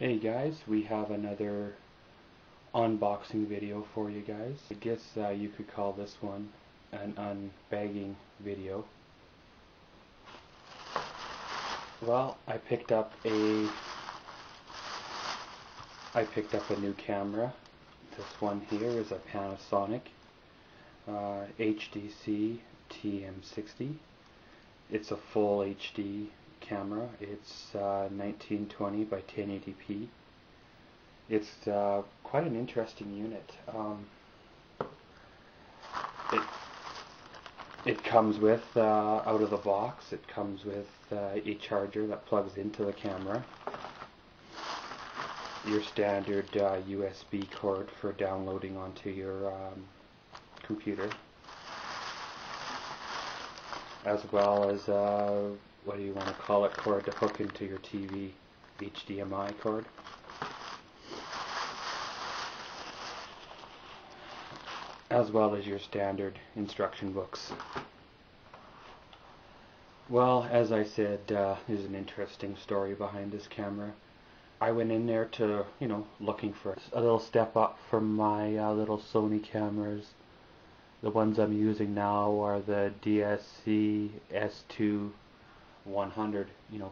Hey guys, we have another unboxing video for you guys. I guess you could call this one an unbagging video. Well, I picked up a new camera. This one here is a Panasonic HDC-TM6O. It's a full HD camera. It's 1920 by 1080p. It's quite an interesting unit. It comes with, out of the box, it comes with a charger that plugs into the camera, your standard USB cord for downloading onto your computer, as well as what do you want to call it, cord to hook into your TV, HDMI cord. As well as your standard instruction books. Well, as I said, there's an interesting story behind this camera. I went in there to, looking for a little step up from my little Sony cameras. The ones I'm using now are the DSC-S2 100,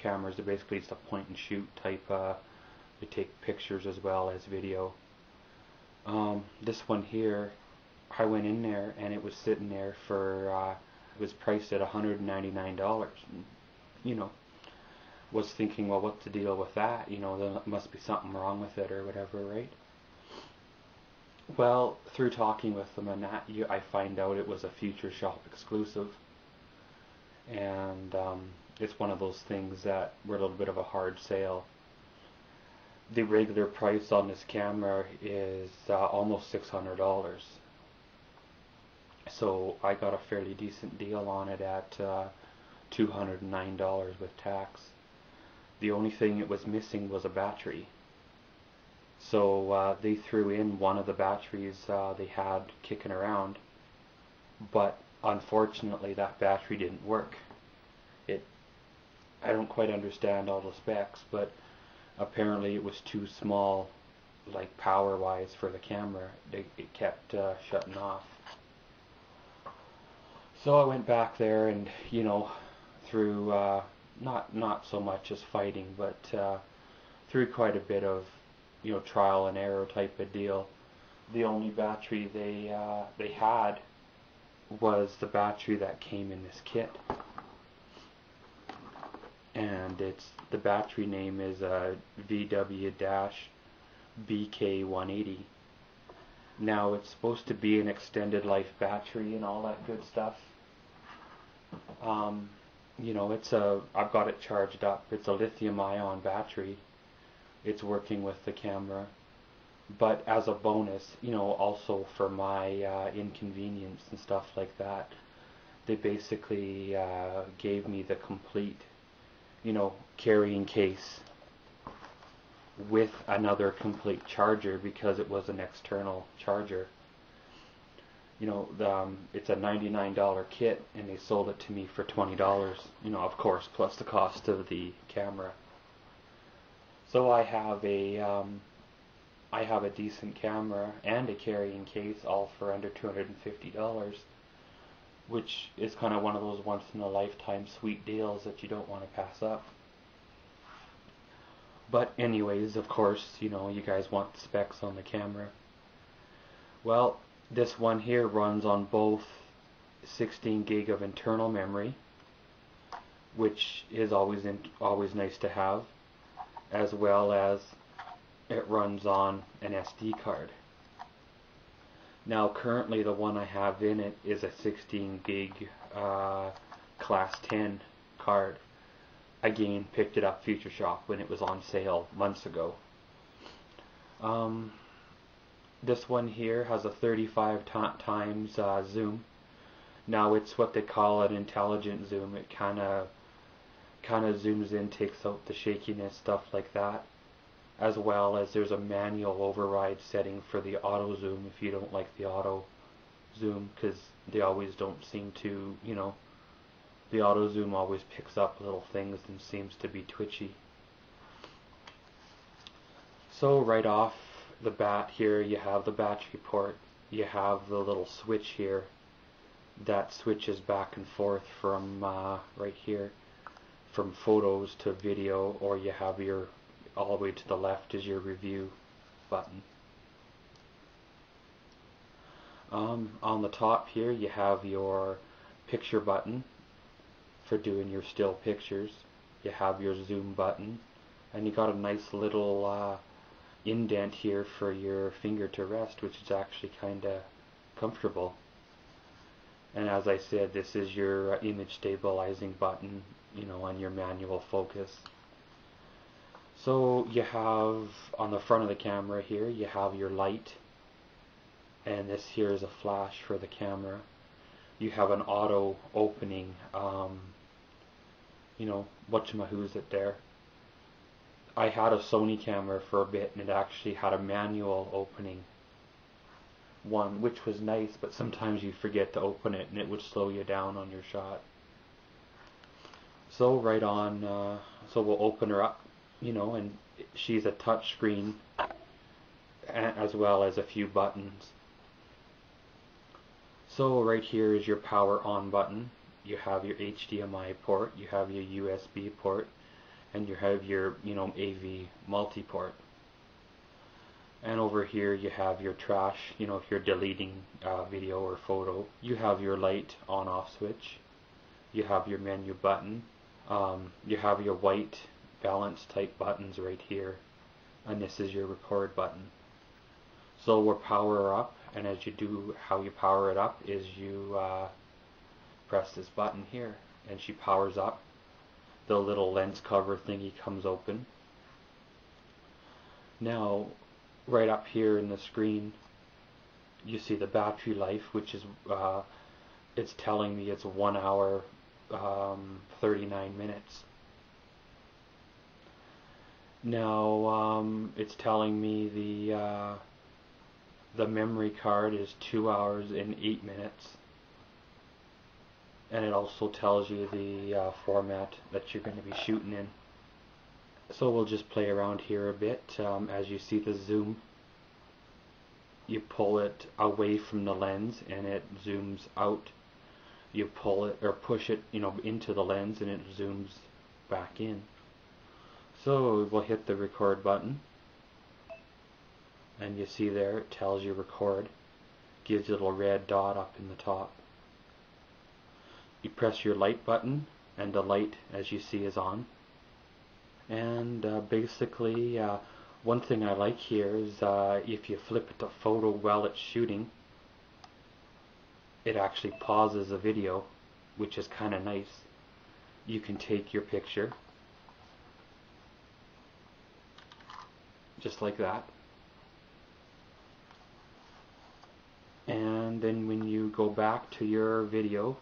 cameras. They're basically just a point and shoot type. They take pictures as well as video. This one here, I went in there and it was sitting there for, it was priced at $199. And, was thinking, well, what's the deal with that? There must be something wrong with it or whatever, right? Well, through talking with them and that, I find out it was a Future Shop exclusive. And it's one of those things that were a little bit of a hard sale. The regular price on this camera is almost $600. So I got a fairly decent deal on it at $209 with tax. The only thing it was missing was a battery. So they threw in one of the batteries they had kicking around, but unfortunately that battery didn't work. I don't quite understand all the specs, but apparently it was too small, like power wise, for the camera. It kept shutting off. So I went back there and, through not so much as fighting, but through quite a bit of, trial and error type of deal. The only battery they had was the battery that came in this kit, and the battery name is VW-BK180. Now it's supposed to be an extended life battery and all that good stuff. I've got it charged up. It's a lithium-ion battery. It's working with the camera. But as a bonus, also for my inconvenience and stuff like that, they basically gave me the complete, carrying case with another complete charger, because it was an external charger. It's a $99 kit, and they sold it to me for $20, of course, plus the cost of the camera. So I have a decent camera and a carrying case, all for under $250, which is kind of one of those once in a lifetime sweet deals that you don't want to pass up. But anyways, of course, you guys want the specs on the camera. Well, this one here runs on both 16 gig of internal memory, which is always nice to have, as well as it runs on an SD card. Now currently the one I have in it is a 16 gig class 10 card. Again, picked it up Future Shop when it was on sale months ago. This one here has a 35 times zoom. Now it's what they call an intelligent zoom. It kind of zooms in, takes out the shakiness, stuff like that. As well as there's a manual override setting for the auto zoom if you don't like the auto zoom, because they always don't seem to, the auto zoom always picks up little things and seems to be twitchy. So right off the bat here you have the battery port. You have the little switch here that switches back and forth from right here from photos to video, or you have your all the way to the left is your review button. On the top here you have your picture button for doing your still pictures. You have your zoom button, and you got a nice little indent here for your finger to rest, which is actually kinda comfortable. And as I said, this is your image stabilizing button, you know, on your manual focus. So you have on the front of the camera here, you have your light, and this here is a flash for the camera. You have an auto opening, you know, whatchamahoo's it there. I had a Sony camera for a bit, and it actually had a manual opening one, which was nice, but sometimes you forget to open it and it would slow you down on your shot. So right on, so we'll open her up, you know, and she's a touch screen as well as a few buttons. So right here is your power on button. You have your HDMI port, you have your USB port, and you have your, you know, AV multi-port. And over here you have your trash, you know, if you're deleting video or photo. You have your light on off switch. You have your menu button. You have your white balance type buttons right here, and this is your record button. So we'll power her up, and as you do, how you power it up is you press this button here and she powers up. The little lens cover thingy comes open. Now right up here in the screen you see the battery life, which is it's telling me it's 1 hour 39 minutes. Now it's telling me the memory card is 2 hours and 8 minutes, and it also tells you the format that you're going to be shooting in. So we'll just play around here a bit. As you see the zoom, you pull it away from the lens and it zooms out. You pull it or push it, you know, into the lens and it zooms back in. So we'll hit the record button, and you see there it tells you record, gives you a little red dot up in the top. You press your light button and the light, as you see, is on. And basically one thing I like here is if you flip it to photo while it's shooting, it actually pauses the video, which is kind of nice. You can take your picture just like that, and then when you go back to your video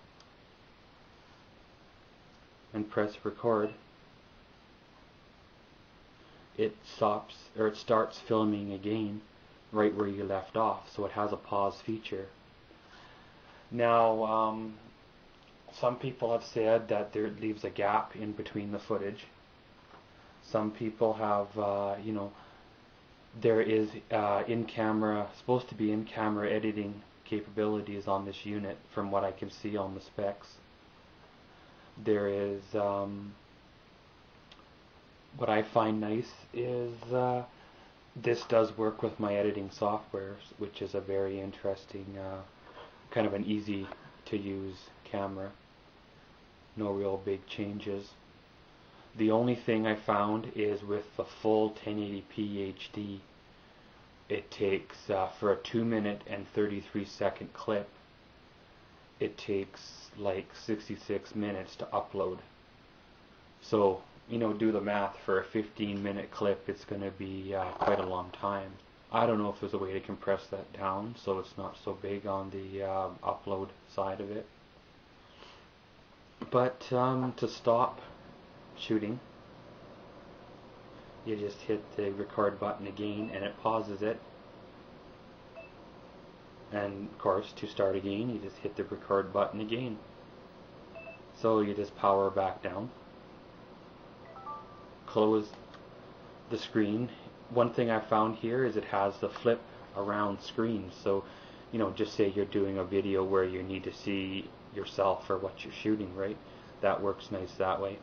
and press record, it stops, or it starts filming again right where you left off, so it has a pause feature. Now some people have said that there leaves a gap in between the footage. Some people have you know, there is supposed to be in-camera editing capabilities on this unit from what I can see on the specs. There is what I find nice is this does work with my editing softwares, which is a very interesting kind of an easy to use camera. No real big changes. The only thing I found is with the full 1080p HD, it takes for a 2-minute and 33-second clip, it takes like 66 minutes to upload. So, you know, do the math. For a 15-minute clip, it's going to be quite a long time. I don't know if there's a way to compress that down so it's not so big on the upload side of it. But to stop shooting, you just hit the record button again and it pauses it. And of course, to start again, you just hit the record button again. So you just power back down, close the screen, one thing I found here is it has the flip around screen. So, you know, just say you're doing a video where you need to see yourself or what you're shooting, right? That works nice that way.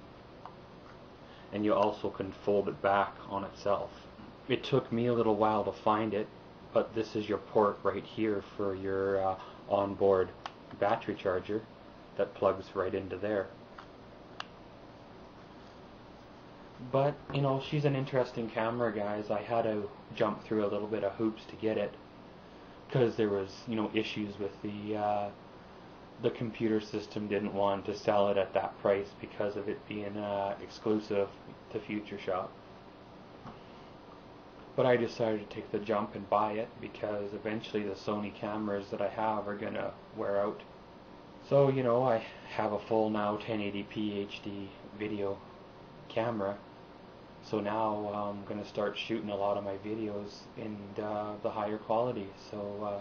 And you also can fold it back on itself. It took me a little while to find it, but this is your port right here for your onboard battery charger that plugs right into there. But, you know, she's an interesting camera, guys. I had to jump through a little bit of hoops to get it because there was, you know, issues with the computer system didn't want to sell it at that price because of it being exclusive to Future Shop. But I decided to take the jump and buy it because eventually the Sony cameras that I have are gonna wear out. So, you know, I have a full now 1080p HD video camera. So now I'm going to start shooting a lot of my videos in the higher quality. So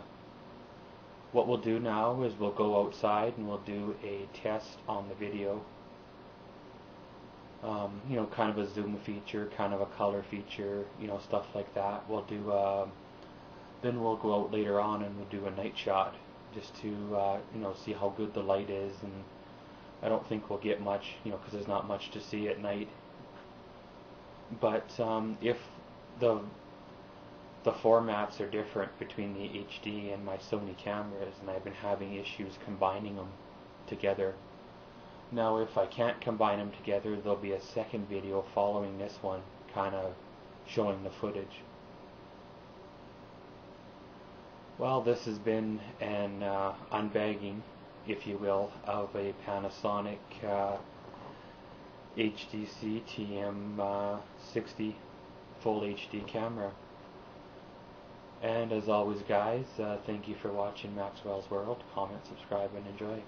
what we'll do now is we'll go outside and we'll do a test on the video. You know, kind of a zoom feature, kind of a color feature, you know, stuff like that. We'll do, then we'll go out later on and we'll do a night shot just to, you know, see how good the light is. And I don't think we'll get much, you know, because there's not much to see at night. But if the formats are different between the HD and my Sony cameras, and I've been having issues combining them together. Now if I can't combine them together, there'll be a second video following this one, kind of showing the footage. Well, this has been an unbagging, if you will, of a Panasonic HDC-TM6O full HD camera. And as always, guys, thank you for watching Maxwell's World. Comment, subscribe, and enjoy.